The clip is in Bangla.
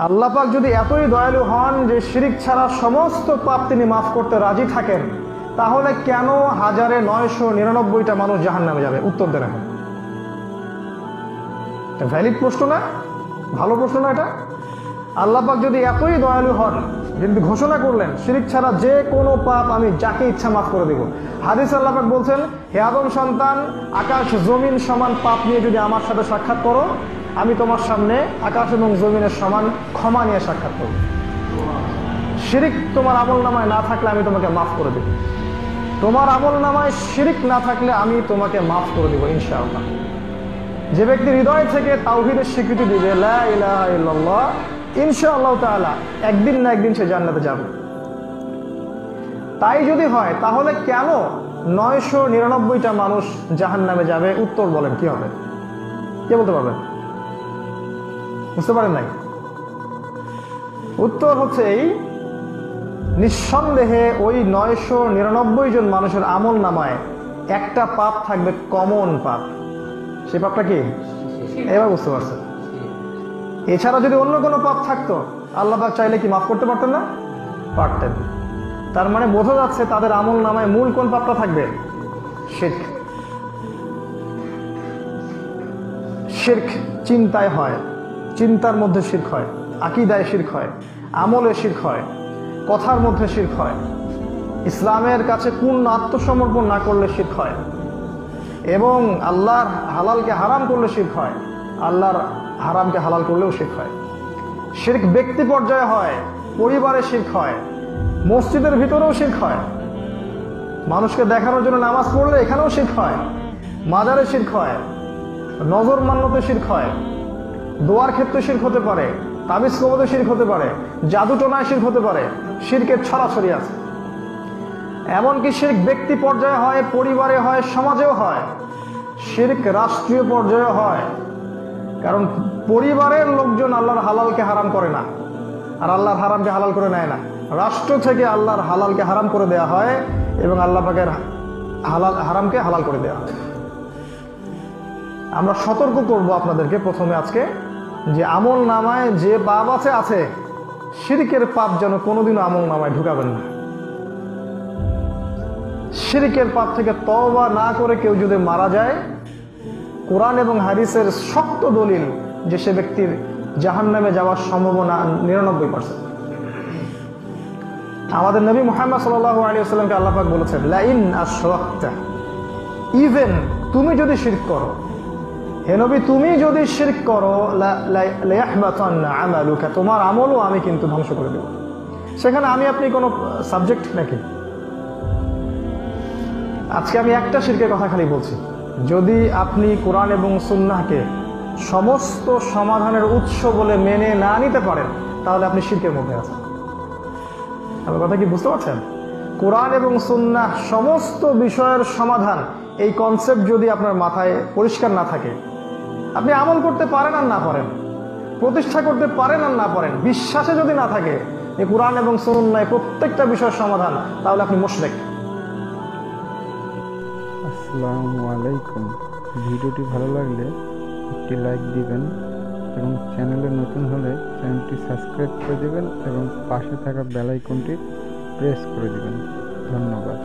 আল্লাহ পাক যদি এতই দয়ালু হন যে শিরিক ছাড়া সমস্ত পাপ তিনি মাফ করতে রাজি থাকেন, তাহলে কেন 1999টা মানুষ জাহান্নামে যাবে? উত্তর দেন এখন। এটা ভ্যালিড প্রশ্ন না? ভালো প্রশ্ন না এটা? আল্লাহ পাক যদি এতই দয়ালু হন, কিন্তু ঘোষণা করলেন শিরিক ছাড়া যে কোনো পাপ আমি যাকে ইচ্ছা মাফ করে দেব। হাদিস আল্লাহ পাক বলছেন, হে আদম সন্তান, আকাশ জমিন সমান পাপ নিয়ে যদি আমার সাথে সাক্ষাৎ করো, আমি তোমার সামনে আকাশ এবং জমিনের সমান ক্ষমা নিয়ে সাক্ষাৎ করব। শিরিক তোমার আমল নামায় না থাকলে আমি তোমাকে মাফ করে দেব। তোমার আমল নামায় শিরিক না থাকলে আমি তোমাকে মাফ করে দেব ইনশাআল্লাহ। যে ব্যক্তি হৃদয় থেকে তাওহীদের স্বীকৃতি দিবে, লা ইলাহা ইল্লাল্লাহ, ইনশাআল্লাহ তাআলা একদিন না একদিন সে জান্নাতে যাবে। তাই যদি হয়, তাহলে কেন 999টা মানুষ জাহান্নামে যাবে? উত্তর বলেন, কি হবে? কে বলতে পারবেন? বুঝতে পারেন নাই? উত্তর হচ্ছে এই, নিঃসন্দেহে ওই 999 জন মানুষের আমল নামায় একটা পাপ থাকবে, কমন পাপ। সে পাপটা কি? এবার বুঝতে পারছেন? এছাড়া যদি অন্য কোনো পাপ থাকতো, আল্লাহ পাক চাইলে কি মাফ করতে পারতেন না? পারতেন। তার মানে বোঝা যাচ্ছে তাদের আমল নামায় মূল কোন পাপটা থাকবে? শিরক। শিরক চিন্তায় হয়, চিন্তার মধ্যে শিরক হয়, আকীদায় শিরক হয়, আমলে শিরক হয়, কথার মধ্যে শিরক হয়, ইসলামের কাছে পূর্ণ আত্মসমর্পণ না করলে শিরক হয়, এবং আল্লাহর হালালকে হারাম করলে শিরক হয়, আল্লাহর হারামকে হালাল করলেও শিরক হয়। শিরক ব্যক্তি পর্যায়ে হয়, পরিবারে শিরক হয়, মসজিদের ভিতরেও শিরক হয়, মানুষকে দেখানোর জন্য নামাজ পড়লে এখানেও শিরক হয়, মাজারে শিরক হয়, নজর মান্যতে শিরক হয়, দোয়ার ক্ষেত্রে শিরক হতে পারে, তাবিজ কবজে শিরক হতে পারে, জাদু টোনায় শিরক হতে পারে। শিরকের ছড়াছড়ি আছে। এমনকি শিরক ব্যক্তি পর্যায়ে হয়, পরিবারে হয়, সমাজেও হয়, শিরক রাষ্ট্রীয় পর্যায়ে হয়। কারণ পরিবারের লোকজন আল্লাহর হালালকে হারাম করে না, আর আল্লাহর হারামকে হালাল করে নেয় না। রাষ্ট্র থেকে আল্লাহর হালালকে হারাম করে দেয়া হয় এবং আল্লাহ পাকের হারামকে হালাল করে দেয়া হয়। আমরা সতর্ক করব আপনাদেরকে প্রথমে আজকে, যে আমল নামায় যে পাপ আছে, শিরকের পাপ যেন কোনোদিনও আমল নামায় ঢুকাবেন না। শিরকের পাপ থেকে তওবা না করে কেউ যদি মারা যায়, কোরআন এবং হাদিসের শক্ত দলিল যে সে ব্যক্তির জাহান্নামে যাওয়ার সম্ভাবনা 99%। আমাদের নবী মুহাম্মদ সাল্লাল্লাহু আলাইহি ওয়াসাল্লামকে আল্লাহ পাক বলেছেন, লা ইন আশরাকতা, ইভেন তুমি যদি শিরক করো, হে নবী তুমি যদি শিরক করো, লা ইয়াহবাতান্না আমালুকা, তোমার আমলও আমি কিন্তু ধ্বংস করে দেব। সেখানে আমি আপনি কোনো সাবজেক্ট নাকি? আজকে আমি একটা শিরকের কথা খালি বলছি, যদি আপনি কোরআন এবং সুন্নাহকে সমস্ত সমাধানের উৎস বলে মেনে না নিতে পারেন, তাহলে আপনি শিরকের মধ্যে আছেন। আমার কথা কি বুঝতে পারছেন? কোরআন এবং সুন্নাহ সমস্ত বিষয়ের সমাধান, এই কনসেপ্ট যদি আপনার মাথায় পরিষ্কার না থাকে, আপনি আমল করতে পারেন আর না পারেন, প্রতিষ্ঠা করতে পারেন আর না পারেন, বিশ্বাসে যদি না থাকে এই কোরআন এবং সুন্নাহ প্রত্যেকটা বিষয়ের সমাধান, তাহলে আপনি মুশরিক। আসসালামু আলাইকুম। ভিডিওটি ভালো লাগলে একটি লাইক দিবেন এবং চ্যানেলে নতুন হলে চ্যানেলটি সাবস্ক্রাইব করে দিবেন এবং পাশে থাকা বেল আইকনটি প্রেস করে দিবেন। ধন্যবাদ।